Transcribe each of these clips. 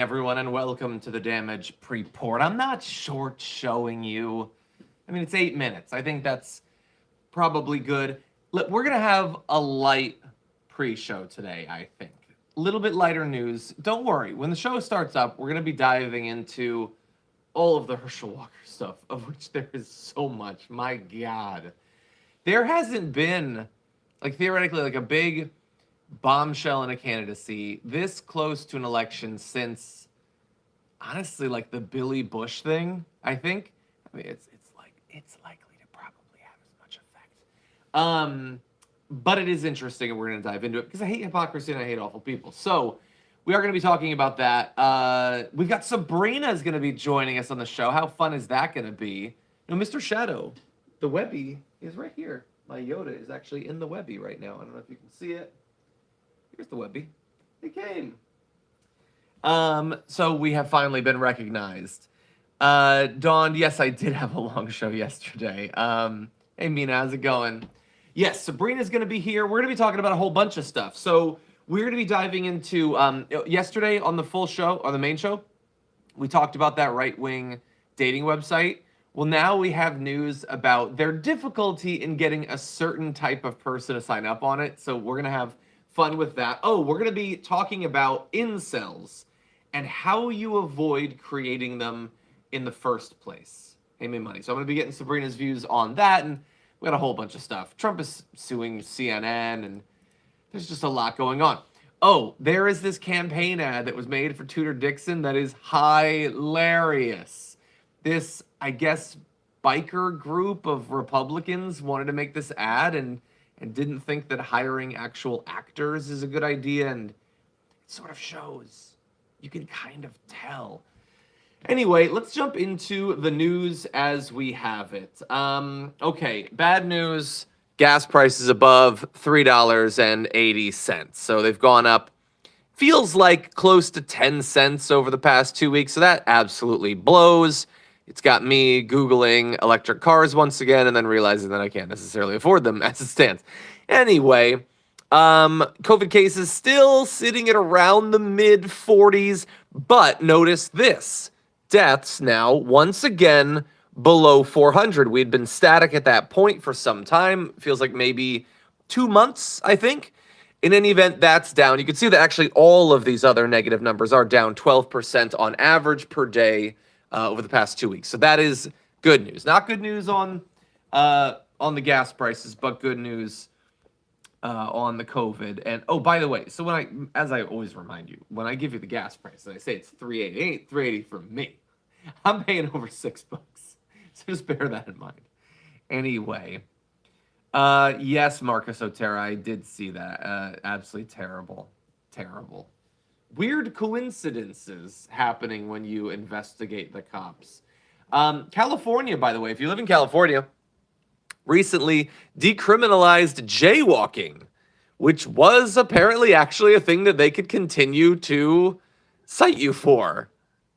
Everyone, and welcome to the damage report. I'm not short showing you. I mean, it's 8 minutes. I think that's probably good. Look, we're gonna have a light pre-show today. I think a little bit lighter news. Don't worry. When the show starts up, we're gonna be diving into all of the Herschel Walker stuff, of which there is so much. My God, there hasn't been like theoretically like a big bombshell in a candidacy this close to an election since honestly like the Billy Bush thing. I mean it's likely to probably have as much effect. But it is interesting and we're going to dive into it because I hate hypocrisy and I hate awful people. So we are going to be talking about that. We've got Sabrina is going to be joining us on the show. How fun is that going to be? No, Mr. Shadow, the Webby is right here. My Yoda is actually in the Webby right now. I don't know if you can see it. Here's the Webby. It came. So we have finally been recognized. Dawn, yes, I did have a long show yesterday. Hey, Mina, how's it going? Yes, Sabrina's going to be here. We're going to be talking about a whole bunch of stuff. So we're going to be diving into, yesterday on the full show, on the main show, we talked about that right-wing dating website. Well, now we have news about their difficulty in getting a certain type of person to sign up on it. So we're going to have fun with that. Oh, we're going to be talking about incels and how you avoid creating them in the first place. Hey, me money. So I'm going to be getting Sabrina's views on that, and we got a whole bunch of stuff. Trump is suing CNN, and there's just a lot going on. Oh, there is this campaign ad that was made for Tudor Dixon that is hilarious. This, I guess, biker group of Republicans wanted to make this ad and didn't think that hiring actual actors is a good idea, and it sort of shows. You can kind of tell. Anyway, let's jump into the news as we have it. Okay, bad news. Gas prices above $3.80. So they've gone up, feels like close to 10 cents over the past 2 weeks. So that absolutely blows. It's got me Googling electric cars once again and then realizing that I can't necessarily afford them as it stands. Anyway, COVID cases still sitting at around the mid 40s, but notice this. Deaths now once again below 400. We'd been static at that point for some time. Feels like maybe 2 months, I think. In any event, that's down. You can see that actually all of these other negative numbers are down 12% on average per day over the past 2 weeks. So that is good news. Not good news on the gas prices, but good news on the COVID. And oh, by the way, so as I always remind you, when I give you the gas price and I say it's 380, it ain't 380 for me. I'm paying over $6. So just bear that in mind. Anyway, yes, Marcus Otera, I did see that. Absolutely terrible. Terrible. Weird coincidences happening when you investigate the cops. California, by the way, if you live in California, recently decriminalized jaywalking, which was apparently actually a thing that they could continue to cite you for.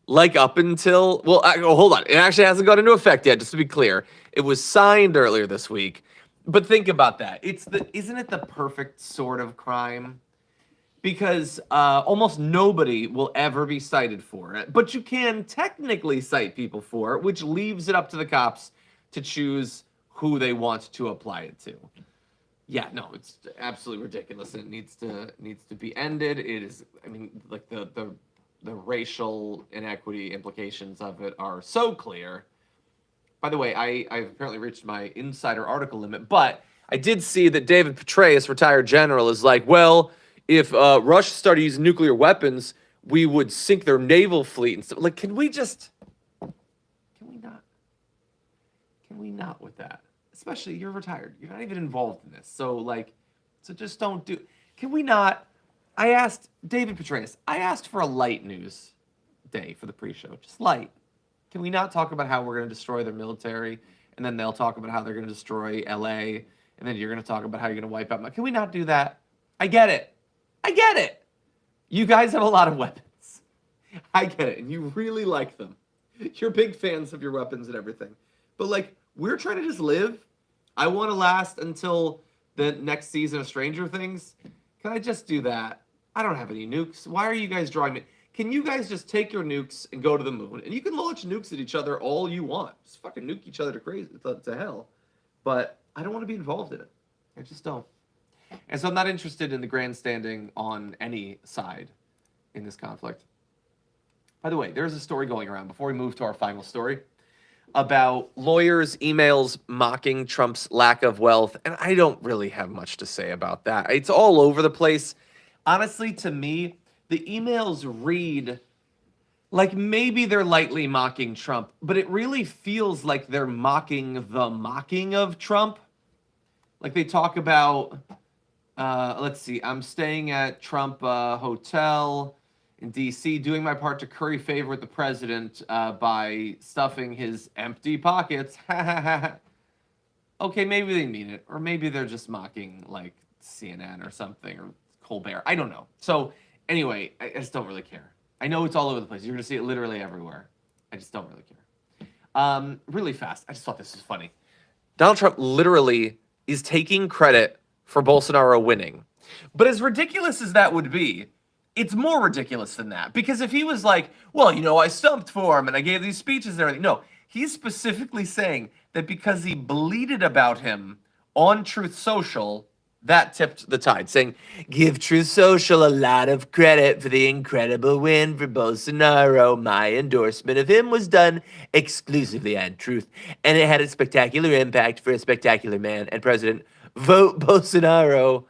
Like up until, well, hold on. It actually hasn't gone into effect yet, just to be clear. It was signed earlier this week. But think about that. Isn't it the perfect sort of crime? Because almost nobody will ever be cited for it. But you can technically cite people for it, which leaves it up to the cops to choose who they want to apply it to. Yeah, no, it's absolutely ridiculous, and it needs to be ended. It is, I mean, like the racial inequity implications of it are so clear. By the way, I've apparently reached my insider article limit, but I did see that David Petraeus, retired general, is like, well, if Russia started using nuclear weapons, we would sink their naval fleet and stuff. Like, can we not with that? Especially, you're retired. You're not even involved in this. So just don't do. Can we not? I asked David Petraeus, I asked for a light news day for the pre-show. Just light. Can we not talk about how we're going to destroy their military, and then they'll talk about how they're going to destroy LA, and then you're going to talk about how you're going to wipe out. Can we not do that? I get it. You guys have a lot of weapons. I get it, and you really like them. You're big fans of your weapons and everything. But, we're trying to just live. I want to last until the next season of Stranger Things. Can I just do that? I don't have any nukes. Why are you guys drawing me? can you guys just take your nukes and go to the moon? And you can launch nukes at each other all you want. Just fucking nuke each other to hell. But I don't want to be involved in it. I just don't. And so I'm not interested in the grandstanding on any side in this conflict. By the way, there's a story going around before we move to our final story about lawyers' emails mocking Trump's lack of wealth. And I don't really have much to say about that. It's all over the place. Honestly, to me, the emails read like maybe they're lightly mocking Trump, but it really feels like they're mocking the mocking of Trump. Like they talk about, let's see, I'm staying at Trump Hotel in D.C., doing my part to curry favor with the president by stuffing his empty pockets. Okay, maybe they mean it, or maybe they're just mocking like CNN or something, or Colbert. I don't know. So anyway, I just don't really care. I know it's all over the place. You're going to see it literally everywhere. I just don't really care. Really fast. I just thought this was funny. Donald Trump literally is taking credit for Bolsonaro winning. But as ridiculous as that would be, it's more ridiculous than that. Because if he was like, well, you know, I stumped for him and I gave these speeches and everything. No, he's specifically saying that because he bleated about him on Truth Social, that tipped the tide, saying, give Truth Social a lot of credit for the incredible win for Bolsonaro. My endorsement of him was done exclusively on Truth, and it had a spectacular impact for a spectacular man and president. Vote Bolsonaro.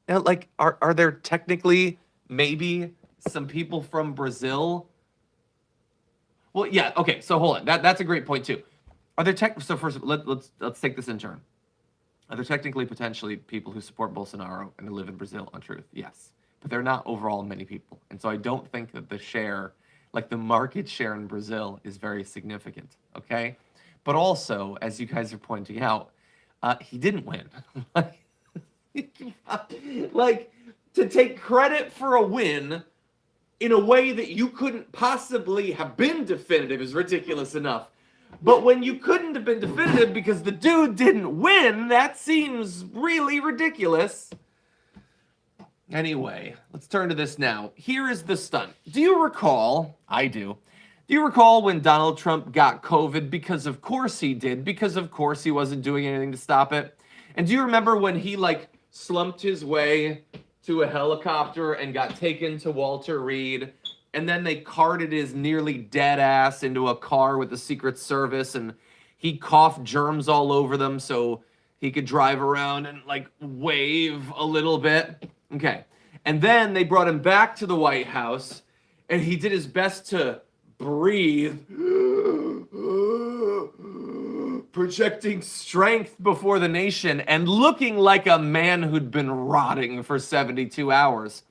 Now, like, are there technically maybe some people from Brazil? Well, yeah, okay, so hold on. That's a great point, too. Are there so first, let's take this in turn. Are there technically potentially people who support Bolsonaro and who live in Brazil on Truth? Yes. But they're not overall many people. And so I don't think that the share, like the market share in Brazil is very significant, okay? But also, as you guys are pointing out, he didn't win. Like, to take credit for a win in a way that you couldn't possibly have been definitive is ridiculous enough. But when you couldn't have been definitive because the dude didn't win, that seems really ridiculous. Anyway, let's turn to this now. Here is the stunt. Do you recall, I do you recall when Donald Trump got COVID? Because of course he did, because of course he wasn't doing anything to stop it. And do you remember when he like slumped his way to a helicopter and got taken to Walter Reed? And then they carted his nearly dead ass into a car with the Secret Service, and he coughed germs all over them so he could drive around and like wave a little bit. Okay. And then they brought him back to the White House, and he did his best to breathe, projecting strength before the nation and looking like a man who'd been rotting for 72 hours.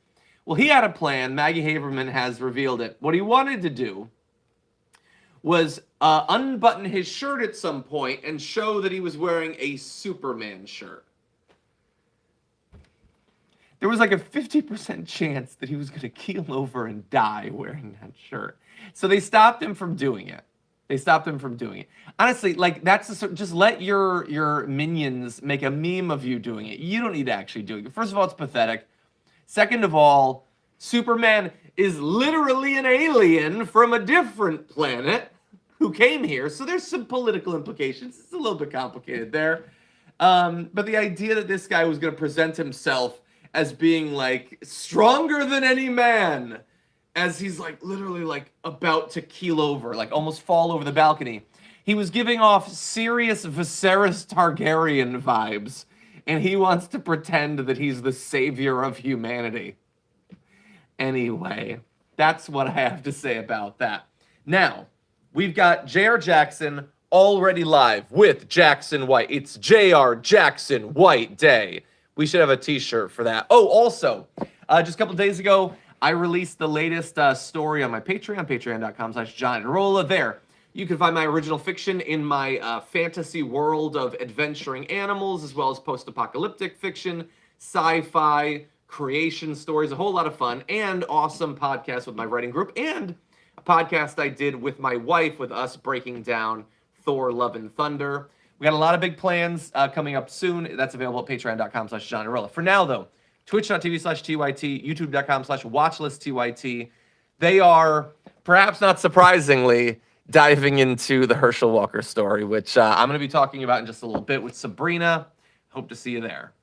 Well, he had a plan. Maggie Haberman has revealed it. What he wanted to do was unbutton his shirt at some point and show that he was wearing a Superman shirt. There was like a 50% chance that he was going to keel over and die wearing that shirt. So they stopped him from doing it. Honestly, like that's just let your minions make a meme of you doing it. You don't need to actually do it. First of all, it's pathetic. Second of all, Superman is literally an alien from a different planet who came here. So there's some political implications. It's a little bit complicated there. But the idea that this guy was going to present himself as being like stronger than any man, as he's like literally like about to keel over, like almost fall over the balcony. He was giving off serious Viserys Targaryen vibes. And he wants to pretend that he's the savior of humanity. Anyway, that's what I have to say about that. Now, we've got J.R. Jackson already live with Jackson White. It's J.R. Jackson White Day. We should have a t-shirt for that. Oh, also, just a couple days ago, I released the latest story on my Patreon, patreon.com/John There. You can find my original fiction in my fantasy world of adventuring animals, as well as post-apocalyptic fiction, sci-fi, creation stories, a whole lot of fun, and awesome podcasts with my writing group, and a podcast I did with my wife, with us breaking down Thor: Love and Thunder. We got a lot of big plans coming up soon. That's available at patreon.com/John. For now, though, twitch.tv/TYT, youtube.com/watchlistTYT. They are, perhaps not surprisingly, diving into the Herschel Walker story, which I'm going to be talking about in just a little bit with Sabrina. Hope to see you there.